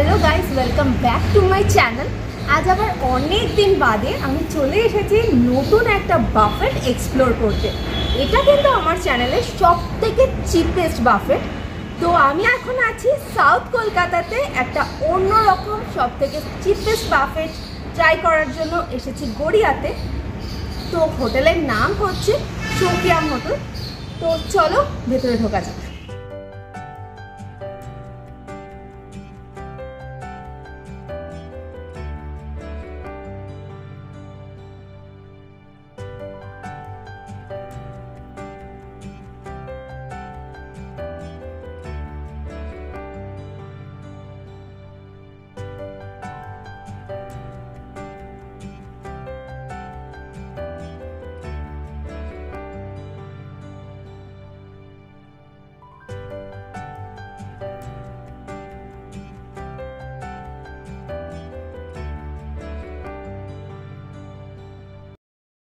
Hello guys, welcome back to my channel. আজ আবার অনেক দিন বাদে আমি চলে এসেছি নতুন একটা বাফেট এক্সপ্লোর করতে। এটা কিন্তু আমার চ্যানেলের সব থেকে চিপেস্ট বাফেট। তো আমি এখন আছি সাউথ কলকাতাতে একটা অন্যরকম সব থেকে চিপেস্ট বাফেট ট্রাই করার জন্য এসেছি গড়িয়াতে। তো হোটেলের নাম হচ্ছে চৌকিয়াম হোটেল। তো চলো ভেতরে ঢোকা যাক।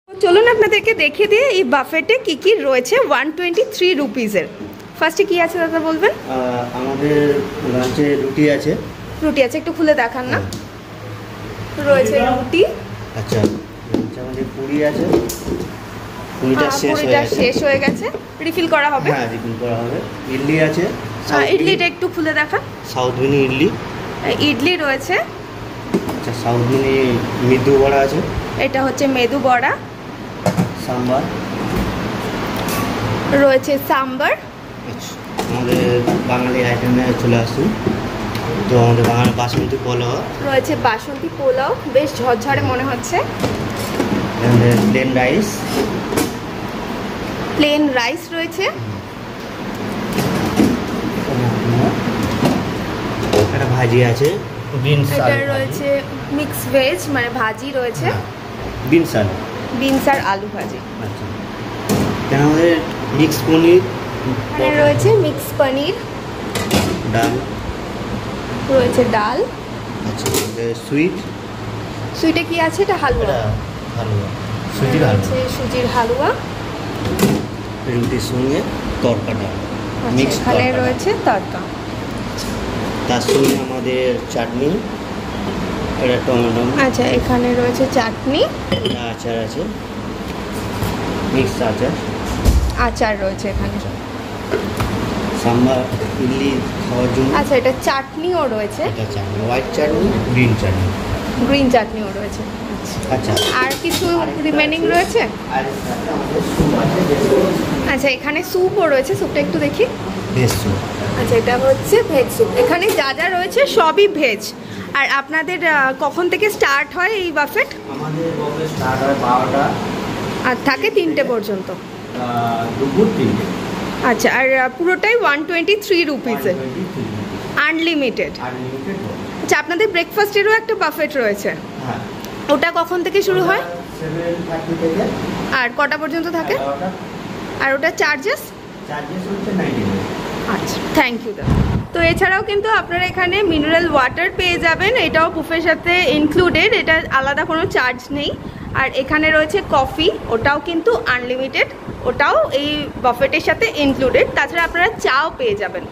চলুন আপনাদেরকে দেখিয়ে দিয়ে এই বাফেটে কি কি রয়েছে 123 রুপিজের। ফার্স্টে কি আছে দাদা বলবেন? আমাদের লাঞ্চে রুটি আছে। রুটি আছে, একটু খুলে দেখান না। রয়েছে রুটি। আচ্ছা, আমাদের পুরি আছে। পুরিটা শেষ হয়ে গেছে, রিফিল করা হবে। হ্যাঁ, রিফিল করা হবে। ইডলি আছে। ইডলিটা একটু খুলে দেখান। South mini idli. ইডলি রয়েছে। আচ্ছা, সাউথ মিনি মেদু বড়া আছে। এটা হচ্ছে মেদু বড়া। সাম্বার রয়েছে, সাম্বার। আমাদের বাঙালি আইটেমে চলে আসুন। তো আমাদের বাঙালি বাসমতি পোলাও রয়েছে। বাসন্তী পোলাও বেশ ঝরঝরে মনে হচ্ছে। Plain rice. প্লেন রাইস রয়েছে। একটা ভাজি আছে। বিনস এটা রয়েছে মিক্স ভেজ, মানে ভাজি রয়েছে। বিনস আলু। বিনস আর আলু ভাজি। আচ্ছা, এখানে আমাদের মিক্স পনির রয়েছে। মিক্স পনির। ডাল রয়েছে, ডাল। আচ্ছা, সুইট। সুইটে কি আছে? এটা হালুয়া। হালুয়া, সুজির হালুয়া। সুজির হালুয়া। রুটির সঙ্গে তরকাটা মিক্স। এখানে রয়েছে তরকা। তার সঙ্গে আমাদের চাটনি, এটা টমেটো। আচ্ছা, এখানে রয়েছে চাটনি। এটা আচার আছে, মিক্স আচার। আচার রয়েছে এখানে। সাম্বার ইডলি খাওয়ার জন্য। আচ্ছা, এটা চাটনিও রয়েছে। এটা চাটনি, হোয়াইট চাটনি, গ্রিন চাটনি। গ্রিন চাটনিও রয়েছে। আচ্ছা, আর কিছু রিমেনিং রয়েছে? আচ্ছা, এখানে স্যুপও রয়েছে। স্যুপটা একটু দেখি। Veg soup. আচ্ছা, এটা হচ্ছে ভেজ স্যুপ। এখানে যা যা রয়েছে সবই ভেজ। আর আপনাদের কখন থেকে স্টার্ট হয় এই বাফেট? আমাদের বাফেট স্টার্ট হয় 12টা আর থাকে 3টে পর্যন্ত। দুপুর 3টে। আচ্ছা, আর পুরোটাই 123 রুপিসে, আনলিমিটেড। আচ্ছা, আপনাদের ব্রেকফাস্টেরও একটা বাফেট রয়েছে। হ্যাঁ, ওটা কখন থেকে শুরু হয়? 7:30 থেকে। আর কটা পর্যন্ত থাকে? আর ওটা চার্জেস হচ্ছে 99। আচ্ছা, থ্যাংক ইউ দাদা। তো এছাড়াও কিন্তু আপনারা এখানে মিনারেল ওয়াটার পেয়ে যাবেন। এটাও বুফের সাথে ইনক্লুডেড, এটা আলাদা কোনো চার্জ নেই। আর এখানে রয়েছে কফি, ওটাও কিন্তু আনলিমিটেড, ওটাও এই বাফেটের সাথে ইনক্লুডেড। তাছাড়া আপনারা চাও পেয়ে যাবেন।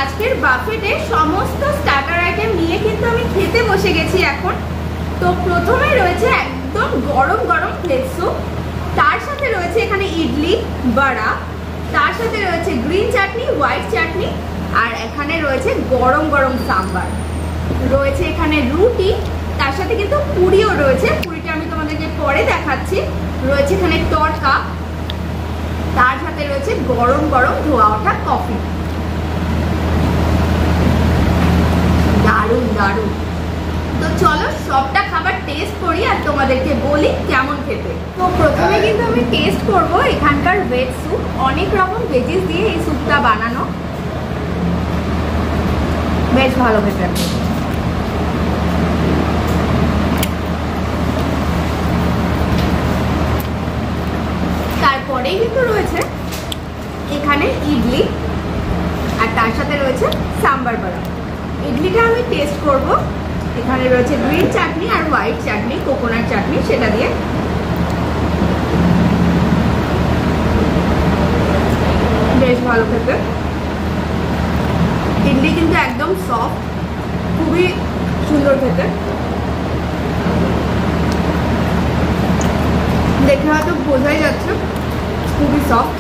আজকের বাফেটে সমস্ত স্টার্টার আইটেম নিয়ে কিন্তু আমি খেতে বসে গেছি এখন। তো প্রথমে রয়েছে একদম গরম গরম ভেজ স্যুপ। তার সাথে রয়েছে এখানে ইডলি, বড়া। তার সাথে রয়েছে গ্রিন চাটনি, হোয়াইট চাটনি। আর এখানে রয়েছে গরম গরম সাম্বার। রয়েছে এখানে রুটি, তার সাথে কিন্তু পুরিও রয়েছে। পুরিটা আমি তোমাদেরকে পরে দেখাচ্ছি। রয়েছে এখানে তড়কা, তার সাথে রয়েছে গরম গরম ধোয়া ওঠা কফি। দারুণ দারুণ। তো চলো সবটা খাবার টেস্ট করি আর তোমাদেরকে বলি কেমন খেতে। তো প্রথমে কিন্তু আমি টেস্ট করব এখানকার ভেজ স্যুপ। অনেক রকম ভেজিস দিয়ে এই স্যুপটা বানানো, বেশ ভালো খেতে। তারপরেই কিন্তু রয়েছে এখানে ইডলি, আর তার সাথে রয়েছে সাম্বার বড়া। ইডলিটা আমি টেস্ট করব। এখানে রয়েছে গ্রিন চাটনি আর হোয়াইট চাটনি, কোকোনাট চাটনি, সেটা দিয়ে। বেশ ভালো খেতে। ইডলি কিন্তু একদম সফট, খুবই সুন্দর খেতে। দেখে হয়তো বোঝাই যাচ্ছে খুবই সফট।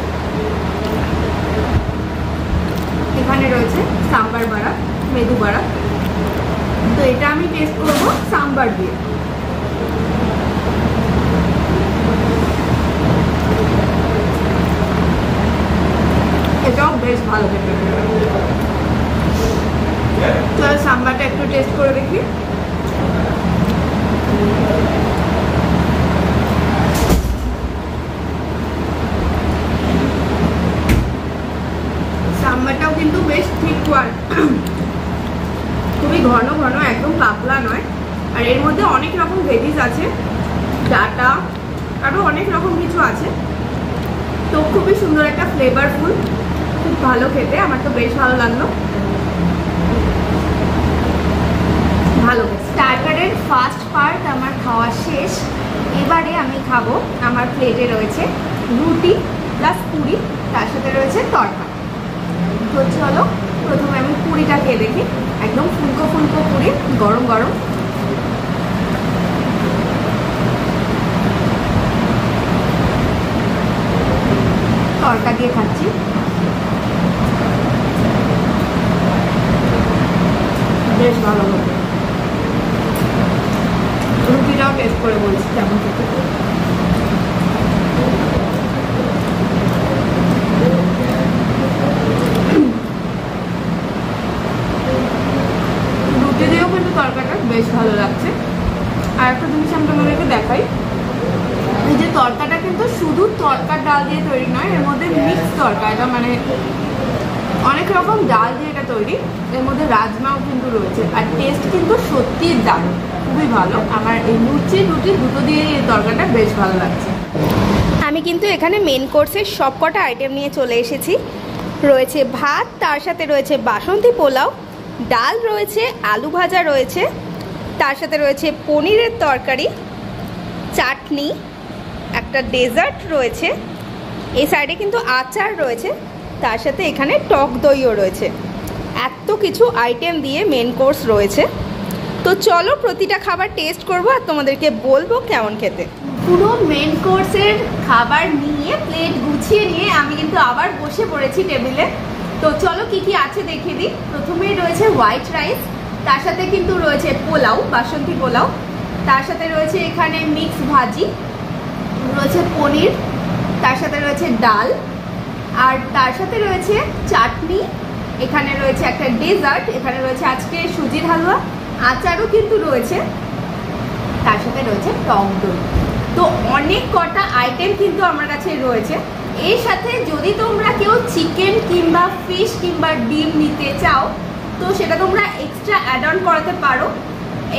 এখানে রয়েছে সাম্বার বড়া, মেদু বড়া। তো এটা আমি টেস্ট করব সাম্বার দিয়ে। এটাও বেশ ভালো খেতে। চলো সাম্বারটা একটু টেস্ট করে দেখি। সাম্বারটাও কিন্তু বেশ ঠিক, খুবই ঘন ঘন, একদম পাতলা নয়। আর এর মধ্যে অনেক রকম ভেজিস আছে, ডাটা, আরও অনেক রকম কিছু আছে। তো খুবই সুন্দর একটা ফ্লেভারফুল, খুব ভালো খেতে। আমার তো বেশ ভালো লাগলো। ভালো স্টার্টারের ফার্স্ট পার্ট আমার খাওয়া শেষ। এবারে আমি খাবো, আমার প্লেটে রয়েছে রুটি প্লাস পুরি, তার সাথে রয়েছে তরকা। তো চলো প্রথমে আমি পুরিটা খেয়ে দেখি। একদম ফুলকো ফুলকো পুরি, গরম গরম। তরকা দিয়ে খাচ্ছি। বেশ ভালো হবে। রুটিটাও টেস্ট করে বলছি কেমন খেতে। রুটি দিয়েও কিন্তু তরকাটা বেশ ভালো লাগছে। আর একটা জিনিস আমি তোমাদেরকে দেখাই, এই যে তরকাটা কিন্তু শুধু তরকার ডাল দিয়ে তৈরি নয়, এর মধ্যে মিক্স তরকা। এটা মানে অনেক রকম ডাল দিয়ে এটা তৈরি। এর মধ্যে রাজমাও কিন্তু রয়েছে। আর টেস্ট কিন্তু সত্যিই দারুণ, খুবই ভালো। আমার এই লুচি রুটি দুটো দিয়ে এই তরকাটা বেশ ভালো লাগছে। আমি কিন্তু এখানে মেন কোর্সের সব কটা আইটেম নিয়ে চলে এসেছি। রয়েছে ভাত, তার সাথে রয়েছে বাসন্তী পোলাও, ডাল রয়েছে, আলু ভাজা রয়েছে, তার সাথে রয়েছে পনিরের তরকারি, চাটনি, একটা ডেজার্ট রয়েছে, এই সাইডে কিন্তু আচার রয়েছে, তার সাথে এখানে টক দইও রয়েছে। এত কিছু আইটেম দিয়ে মেন কোর্স রয়েছে। তো চলো প্রতিটা খাবার টেস্ট করব আর তোমাদেরকে বলবো কেমন খেতে। পুরো মেন কোর্সের খাবার নিয়ে প্লেট গুছিয়ে নিয়ে আমি কিন্তু আবার বসে পড়েছি টেবিলে। তো চলো কি কি আছে দেখিয়ে দিই। প্রথমেই রয়েছে হোয়াইট রাইস, তার সাথে কিন্তু রয়েছে পোলাও, বাসন্তী পোলাও, তার সাথে রয়েছে এখানে মিক্স ভাজি, রয়েছে পনির, তার সাথে রয়েছে ডাল, আর তার সাথে রয়েছে চাটনি, এখানে রয়েছে একটা ডেজার্ট, এখানে রয়েছে আজকে সুজির হালুয়া, আচারও কিন্তু রয়েছে, তার সাথে রয়েছে টক দই। তো অনেক কটা আইটেম কিন্তু আমার কাছে রয়েছে। এর সাথে যদি তোমরা কেউ চিকেন কিংবা ফিশ কিংবা ডিম নিতে চাও তো সেটা তোমরা এক্সট্রা অ্যাড অন করাতে পারো।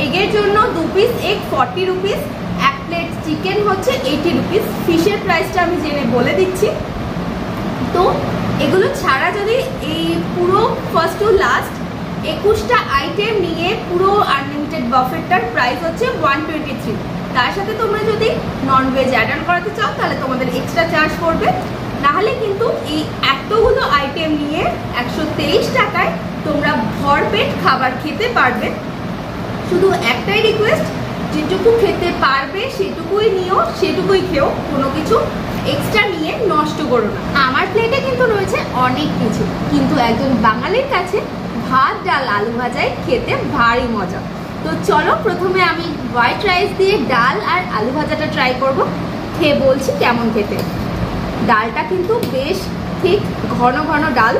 এগের জন্য 2 পিস এগ 40 রুপিস, এক প্লেট চিকেন হচ্ছে 80 রুপিস। ফিশের প্রাইসটা আমি জেনে বলে দিচ্ছি। তো এগুলো ছাড়া যদি এই পুরো ফার্স্ট টু লাস্ট 21টা আইটেম নিয়ে পুরো আনলিমিটেড বাফেটটার প্রাইস হচ্ছে 123। তার সাথে তোমরা যদি ননভেজ অ্যাড অন করাতে চাও তাহলে তোমাদের এক্সট্রা চার্জ পড়বে। নাহলে কিন্তু এই এতগুলো আইটেম নিয়ে 123 টাকায় তোমরা ভরপেট খাবার খেতে পারবে। শুধু একটাই রিকোয়েস্ট, যেটুকু খেতে পারবে সেটুকুই নিও, সেটুকুই খেও, কোনো কিছু এক্সট্রা নিয়ে নষ্ট করো না। আমার প্লেটে কিন্তু রয়েছে অনেক কিছু, কিন্তু একজন বাঙালির কাছে ভাত ডাল আলু ভাজায় খেতে ভারী মজা। তো চলো প্রথমে আমি হোয়াইট রাইস দিয়ে ডাল আর আলু ভাজাটা ট্রাই করব, খেয়ে বলছি কেমন খেতে। ডালটা কিন্তু বেশ ঠিক ঘন ঘন ডাল,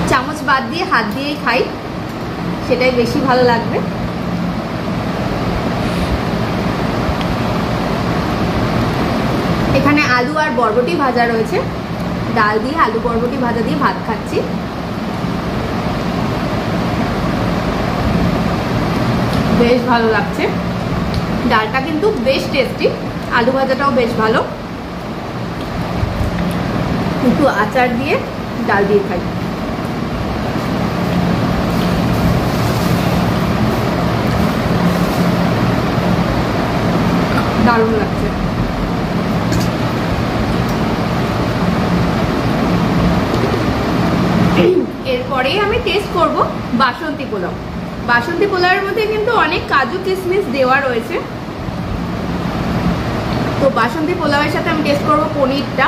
চামচ বাদ দিয়ে হাত দিয়েই খাই, সেটাই বেশি ভালো লাগবে। এখানে আলু আর বরবটি ভাজা রয়েছে, ডাল দিয়ে আলু বরবটি ভাজা দিয়ে ভাত খাচ্ছি। বেশ ভালো লাগছে, ডালটা কিন্তু বেশ টেস্টি, আলু ভাজাটাও বেশ ভালো। একটু আচার দিয়ে ডাল দিয়ে খাই। দারুণ লাগছে। এরপরেই আমি টেস্ট করব বাসন্তী পোলাও। বাসন্তী পোলাওয়ের মধ্যে কিন্তু অনেক কাজু কিশমিশ দেওয়া রয়েছে। তো বাসন্তী পোলাওয়ের সাথে আমি টেস্ট করব পনিরটা।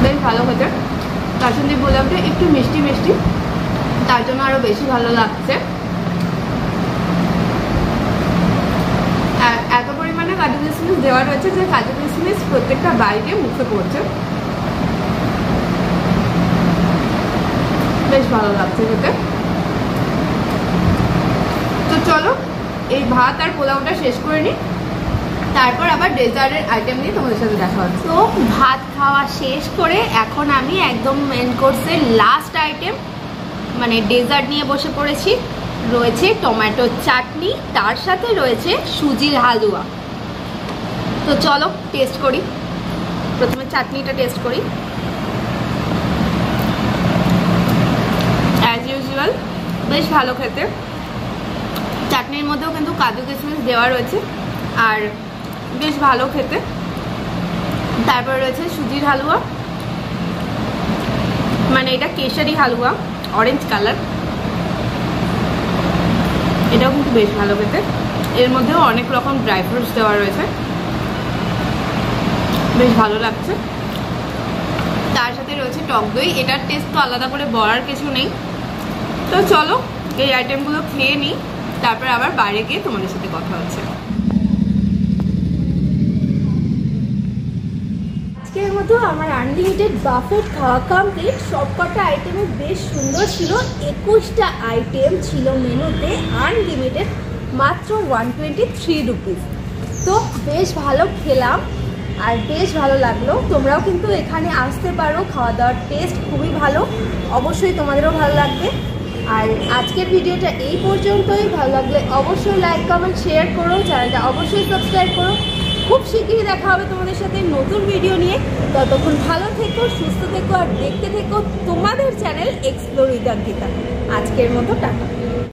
বেশ ভালো হতে, বাসন্তী পোলাওটা একটু মিষ্টি মিষ্টি, তার জন্য আরো বেশি ভালো লাগছে। এত পরিমাণে কাজু কিশমিশ দেওয়া রয়েছে যে কাজু কিশমিশ প্রত্যেকটা বাইকে মুখে পড়ছে, বেশ ভালো লাগছে খেতে। তো চলো এই ভাত আর পোলাওটা শেষ করে নিই, তারপর আবার ডেজার্টের আইটেম নিয়ে তোমাদের সাথে দেখা হচ্ছে। তো ভাত খাওয়া শেষ করে এখন আমি একদম মেন কোর্সের লাস্ট আইটেম মানে ডেজার্ট নিয়ে বসে পড়েছি। রয়েছে টমেটো চাটনি, তার সাথে রয়েছে সুজির হালুয়া। তো চলো টেস্ট করি, প্রথমে চাটনিটা টেস্ট করি। অ্যাজ ইউজুয়াল বেশ ভালো খেতে। চাটনির মধ্যেও কিন্তু কাজু কিশমিশ দেওয়া রয়েছে আর বেশ ভালো খেতে। তারপর রয়েছে সুজির হালুয়া, মানে এটা কেশরি হালুয়া, অরেঞ্জ কালার, এটাও কিন্তু বেশ ভালো খেতে। এর মধ্যেও অনেক রকম ড্রাই ফ্রুটস দেওয়া রয়েছে, বেশ ভালো লাগছে। তার সাথে রয়েছে টক দই, এটার টেস্ট তো আলাদা করে বলার কিছু নেই। তো চলো এই আইটেমগুলো খেয়ে নিই, তারপর আবার বাইরে গিয়ে তোমাদের সাথে কথা হচ্ছে। আজকের মতো আমার আনলিমিটেড বাফেট খাওয়া কমপ্লিট। সবকটা আইটেমে বেশ সুন্দর ছিল, 21টা আইটেম ছিল মেনুতে, আনলিমিটেড, মাত্র 123 রুপিস। তো বেশ ভালো খেলাম আর বেশ ভালো লাগলো। তোমরাও কিন্তু এখানে আসতে পারো, খাওয়া দাওয়ার টেস্ট খুবই ভালো, অবশ্যই তোমাদেরও ভালো লাগবে। আর আজকের ভিডিওটা এই পর্যন্তই। ভালো লাগলে অবশ্যই লাইক কমেন্ট শেয়ার করো, চ্যানেলটা অবশ্যই সাবস্ক্রাইব করো। খুব শীঘ্রই দেখা হবে তোমাদের সাথে নতুন ভিডিও নিয়ে। ততক্ষণ ভালো থেকো, সুস্থ থেকো আর দেখতে থেকো তোমাদের চ্যানেল এক্সপ্লোর উইথ অঙ্কিতা। আজকের মতো টাটা।